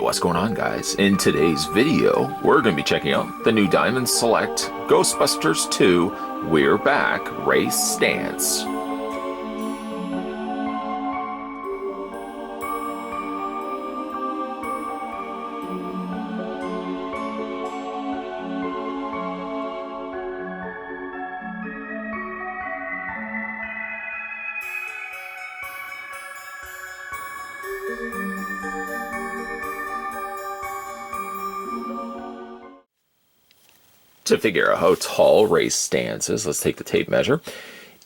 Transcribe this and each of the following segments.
What's going on, guys? In today's video, we're going to be checking out the new Diamond Select Ghostbusters 2 We're Back Ray Stantz. To figure out how tall Ray Stantz is, let's take the tape measure.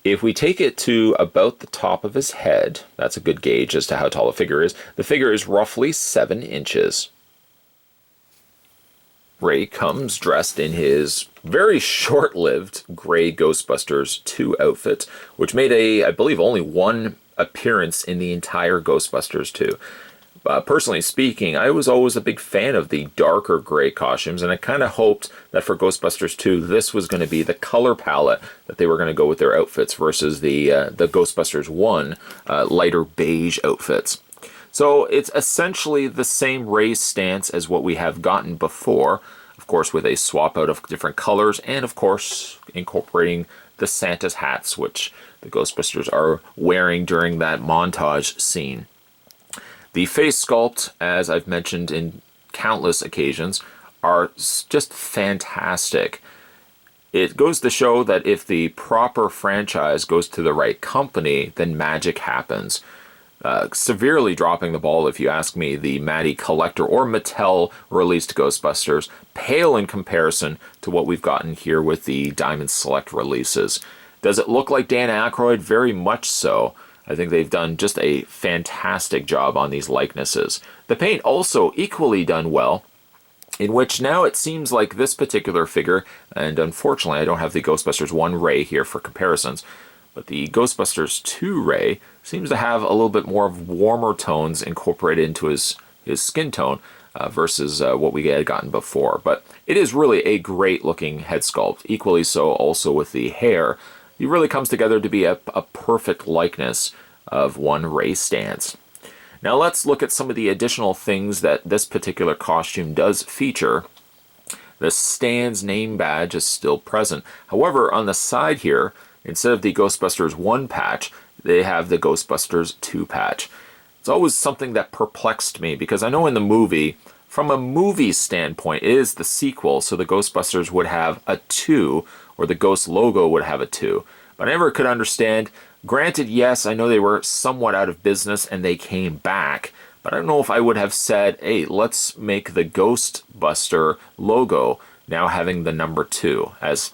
If we take it to about the top of his head, that's a good gauge as to how tall the figure is. The figure is roughly 7 inches. Ray comes dressed in his very short-lived gray Ghostbusters 2 outfit, which made I believe, only one appearance in the entire Ghostbusters 2. Personally speaking, I was always a big fan of the darker gray costumes, and I kind of hoped that for Ghostbusters 2, this was going to be the color palette that they were going to go with their outfits versus the Ghostbusters 1 lighter beige outfits. So it's essentially the same Ray Stantz as what we have gotten before, of course with a swap out of different colors, and of course incorporating the Santa's hats, which the Ghostbusters are wearing during that montage scene. The face sculpt, as I've mentioned in countless occasions, are just fantastic. It goes to show that if the proper franchise goes to the right company, then magic happens. Severely dropping the ball, if you ask me, the Matty Collector or Mattel released Ghostbusters pale in comparison to what we've gotten here with the Diamond Select releases. Does it look like Dan Aykroyd? Very much so. I think they've done just a fantastic job on these likenesses. The paint also equally done well, in which now it seems like this particular figure, and unfortunately I don't have the Ghostbusters 1 Ray here for comparisons, but the Ghostbusters 2 Ray seems to have a little bit more of warmer tones incorporated into his skin tone versus what we had gotten before. But it is really a great looking head sculpt, equally so also with the hair. It really comes together to be a perfect likeness of one Ray Stantz. Now let's look at some of the additional things that this particular costume does feature. The Stantz name badge is still present. However, on the side here, instead of the Ghostbusters 1 patch, they have the Ghostbusters 2 patch. It's always something that perplexed me, because I know in the movie, from a movie standpoint, it is the sequel, so the Ghostbusters would have a 2, or the Ghost logo would have a 2. But I never could understand. Granted, yes, I know they were somewhat out of business and they came back, but I don't know if I would have said, hey, let's make the Ghostbuster logo now having the number 2, as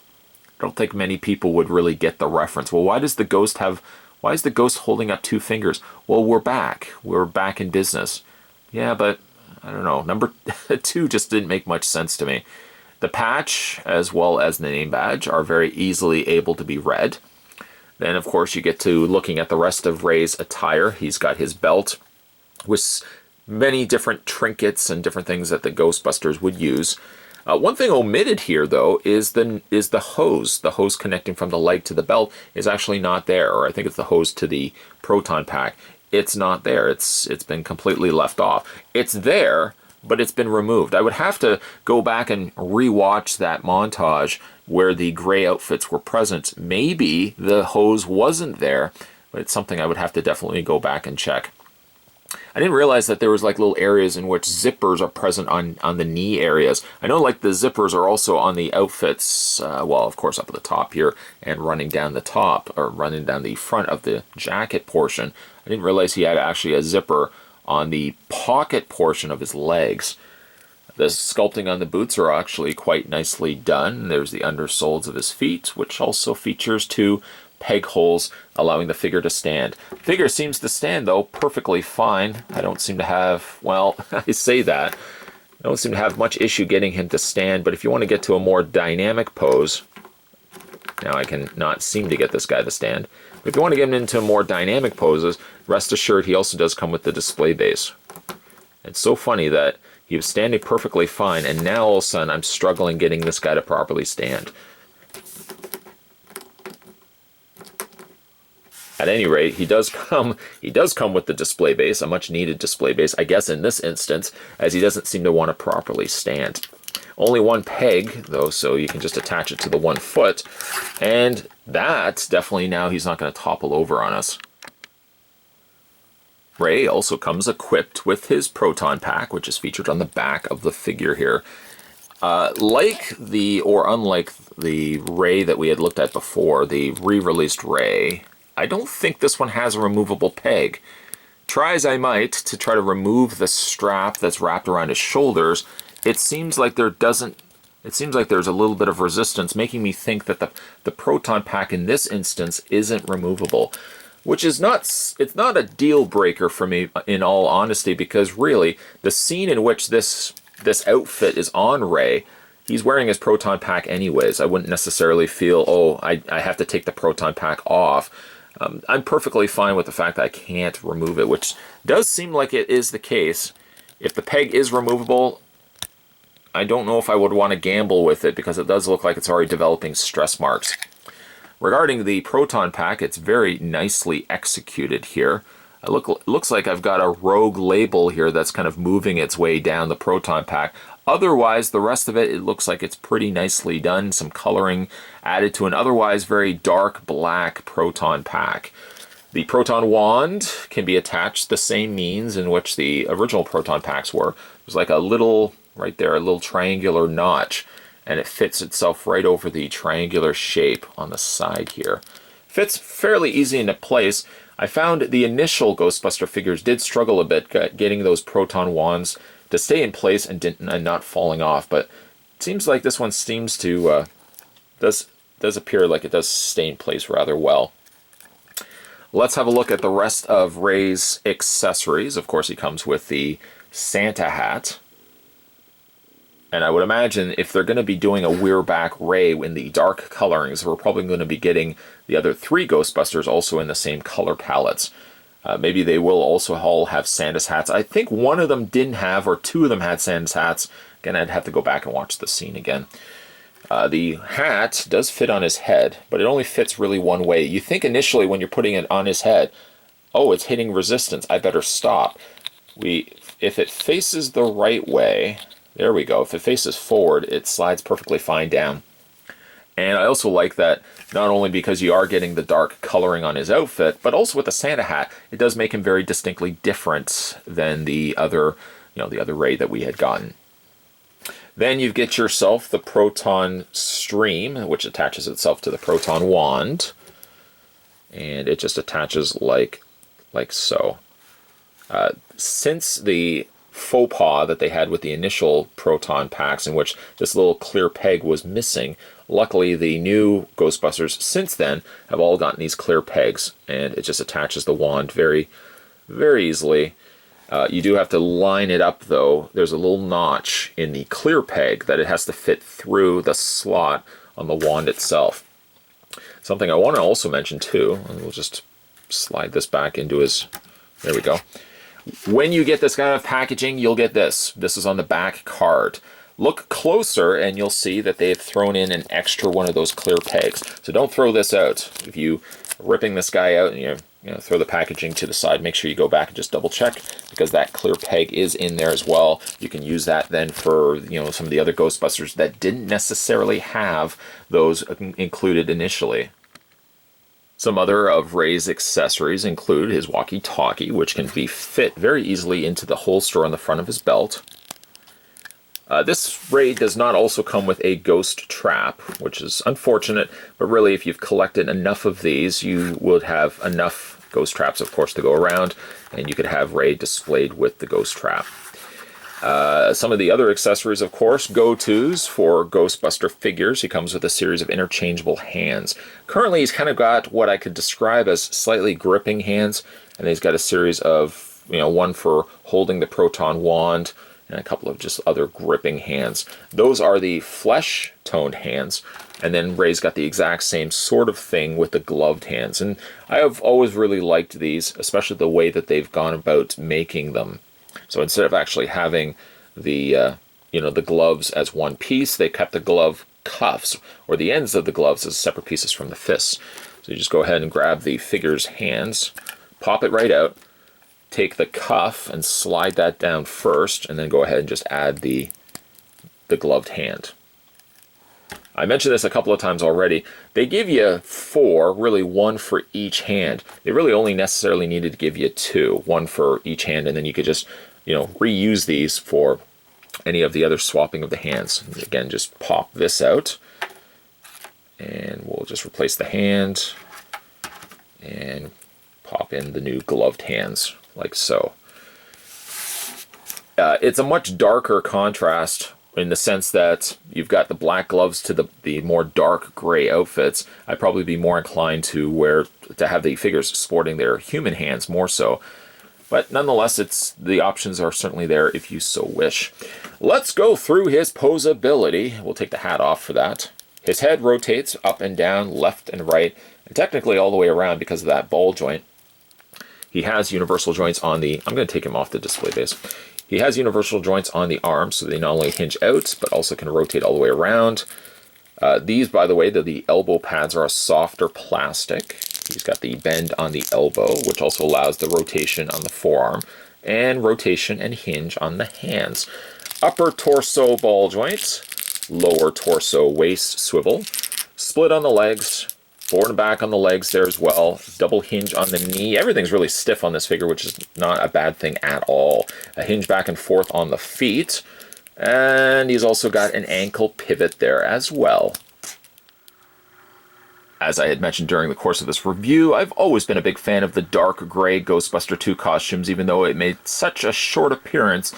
I don't think many people would really get the reference. Well, why is the Ghost holding up 2 fingers? Well, we're back. We're back in business. Yeah, but I don't know. Number 2 just didn't make much sense to me. The patch, as well as the name badge, are very easily able to be read. Then, of course, you get to looking at the rest of Ray's attire. He's got his belt with many different trinkets and different things that the Ghostbusters would use. One thing omitted here, though, is the hose. The hose connecting from the leg to the belt is actually not there, or I think it's the hose to the Proton Pack. It's not there. It's been completely left off. It's there, but it's been removed. I would have to go back and re-watch that montage where the gray outfits were present. Maybe the hose wasn't there, but it's something I would have to definitely go back and check. I didn't realize that there was like little areas in which zippers are present on the knee areas. I know like the zippers are also on the outfits, well, of course up at the top here, and running down the top, or running down the front of the jacket portion. I didn't realize he had actually a zipper on the pocket portion of his legs. The sculpting on the boots are actually quite nicely done. There's the undersoles of his feet, which also features 2 peg holes, allowing the figure to stand. The figure seems to stand, though, perfectly fine. I don't seem to have, well, I say that. I don't seem to have much issue getting him to stand, but if you want to get to a more dynamic pose, now I can not seem to get this guy to stand. But if you want to get him into more dynamic poses, rest assured he also does come with the display base. It's so funny that he was standing perfectly fine, and now all of a sudden I'm struggling getting this guy to properly stand. At any rate, he does come with the display base, a much needed display base, I guess in this instance, as he doesn't seem to want to properly stand. Only one peg, though, so you can just attach it to the 1 foot, and that's definitely now he's not going to topple over on us. Ray also comes equipped with his Proton Pack, which is featured on the back of the figure here. Unlike the Ray that we had looked at before, the re-released Ray, I don't think this one has a removable peg. Try as I might to try to remove the strap that's wrapped around his shoulders, it seems like there's a little bit of resistance, making me think that the Proton Pack in this instance isn't removable. Which is it's not a deal breaker for me, in all honesty, because really, the scene in which this outfit is on Ray, he's wearing his Proton Pack anyways. I wouldn't necessarily feel, oh, I have to take the Proton Pack off. I'm perfectly fine with the fact that I can't remove it, which does seem like it is the case. If the peg is removable, I don't know if I would want to gamble with it, because it does look like it's already developing stress marks. Regarding the Proton Pack, it's very nicely executed here. It looks like I've got a rogue label here that's kind of moving its way down the Proton Pack. Otherwise, the rest of it looks like it's pretty nicely done. Some coloring added to an otherwise very dark black Proton Pack. The Proton Wand can be attached the same means in which the original Proton Packs were. There's like a little, right there, a little triangular notch, and it fits itself right over the triangular shape on the side here. Fits fairly easy into place. I found the initial Ghostbuster figures did struggle a bit getting those Proton Wands to stay in place and not falling off, but it seems like this one seems to, does appear like it does stay in place rather well. Let's have a look at the rest of Ray's accessories. Of course, he comes with the Santa hat. And I would imagine if they're going to be doing a Weirback Ray in the dark colorings, we're probably going to be getting the other 3 Ghostbusters also in the same color palettes. Maybe they will also all have Santa's hats. I think one of them didn't have, or 2 of them had Santa's hats. Again, I'd have to go back and watch the scene again. The hat does fit on his head, but it only fits really one way. You think initially when you're putting it on his head, oh, it's hitting resistance, I better stop. If it faces the right way, there we go. If it faces forward, it slides perfectly fine down. And I also like that not only because you are getting the dark coloring on his outfit, but also with the Santa hat, it does make him very distinctly different than the other Ray that we had gotten. Then you get yourself the Proton Stream, which attaches itself to the Proton Wand. And it just attaches like so. Since the faux pas that they had with the initial Proton Packs, in which this little clear peg was missing, luckily the new Ghostbusters since then have all gotten these clear pegs, and it just attaches the wand very, very easily. You do have to line it up, though. There's a little notch in the clear peg that it has to fit through the slot on the wand itself. Something I want to also mention too, and we'll just slide this back into his, there we go. When you get this kind of packaging, you'll get this. This is on the back card. Look closer and you'll see that they've thrown in an extra one of those clear pegs. So don't throw this out. If you are ripping this guy out and you throw the packaging to the side, make sure you go back and just double check, because that clear peg is in there as well. You can use that then for some of the other Ghostbusters that didn't necessarily have those included initially. Some other of Ray's accessories include his Walkie Talkie, which can be fit very easily into the holster on the front of his belt. This Ray does not also come with a ghost trap, which is unfortunate, but really if you've collected enough of these, you would have enough ghost traps, of course, to go around, and you could have Ray displayed with the ghost trap. Some of the other accessories, of course, go-tos for Ghostbuster figures. He comes with a series of interchangeable hands. Currently, he's kind of got what I could describe as slightly gripping hands, and he's got a series of, one for holding the Proton Wand, and a couple of just other gripping hands. Those are the flesh-toned hands, and then Ray's got the exact same sort of thing with the gloved hands. And I have always really liked these, especially the way that they've gone about making them. So instead of actually having the the gloves as one piece, they kept the glove cuffs, or the ends of the gloves, as separate pieces from the fists. So you just go ahead and grab the figure's hands, pop it right out, take the cuff and slide that down first, and then go ahead and just add the gloved hand. I mentioned this a couple of times already. They give you 4, really 1 for each hand. They really only necessarily needed to give you 2, 1 for each hand, and then you could just, reuse these for any of the other swapping of the hands. And again, just pop this out, and we'll just replace the hand and pop in the new gloved hands like so. It's a much darker contrast in the sense that you've got the black gloves to the more dark gray outfits. I'd probably be more inclined to have the figures sporting their human hands more so. But nonetheless, the options are certainly there if you so wish. Let's go through his posability. We'll take the hat off for that. His head rotates up and down, left and right, and technically all the way around because of that ball joint. He has universal joints on I'm going to take him off the display base. He has universal joints on the arms, so they not only hinge out, but also can rotate all the way around. These, by the way, the elbow pads are a softer plastic. He's got the bend on the elbow, which also allows the rotation on the forearm, and rotation and hinge on the hands. Upper torso ball joints, lower torso waist swivel, split on the legs, forward and back on the legs there as well, double hinge on the knee. Everything's really stiff on this figure, which is not a bad thing at all. A hinge back and forth on the feet, and he's also got an ankle pivot there as well. As I had mentioned during the course of this review, I've always been a big fan of the dark gray Ghostbuster 2 costumes, even though it made such a short appearance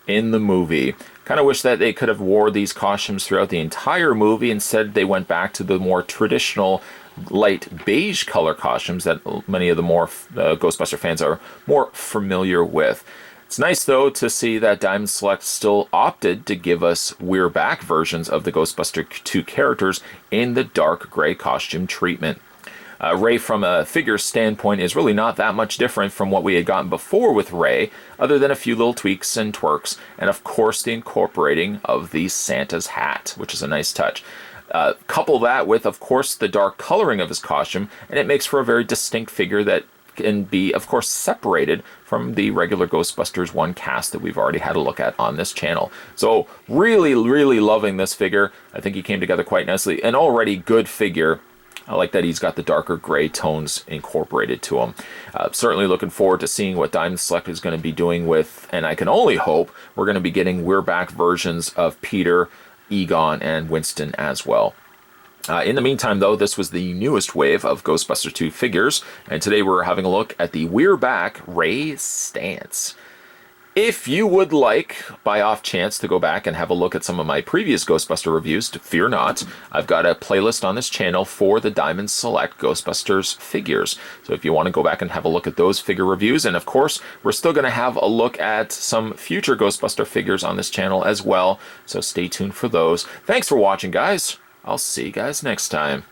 in the movie. Kind of wish that they could have wore these costumes throughout the entire movie. Instead, they went back to the more traditional light beige color costumes that many of the more Ghostbuster fans are more familiar with. It's nice, though, to see that Diamond Select still opted to give us We're Back versions of the Ghostbuster 2 characters in the dark gray costume treatment. Ray, from a figure standpoint, is really not that much different from what we had gotten before with Ray, other than a few little tweaks and twerks, and of course the incorporating of the Santa's hat, which is a nice touch. Couple that with, of course, the dark coloring of his costume, and it makes for a very distinct figure that can be, of course, separated from the regular Ghostbusters 1 cast that we've already had a look at on this channel. So really, really loving this figure. I think he came together quite nicely. An already good figure. I like that he's got the darker gray tones incorporated to him. Certainly looking forward to seeing what Diamond Select is going to be doing with, and I can only hope we're going to be getting We're Back versions of Peter, Egon, and Winston as well. In the meantime, though, this was the newest wave of Ghostbusters 2 figures, and today we're having a look at the We're Back Ray Stantz. If you would like, by off chance, to go back and have a look at some of my previous Ghostbuster reviews, fear not, I've got a playlist on this channel for the Diamond Select Ghostbusters figures. So if you want to go back and have a look at those figure reviews, and of course, we're still going to have a look at some future Ghostbuster figures on this channel as well, so stay tuned for those. Thanks for watching, guys. I'll see you guys next time.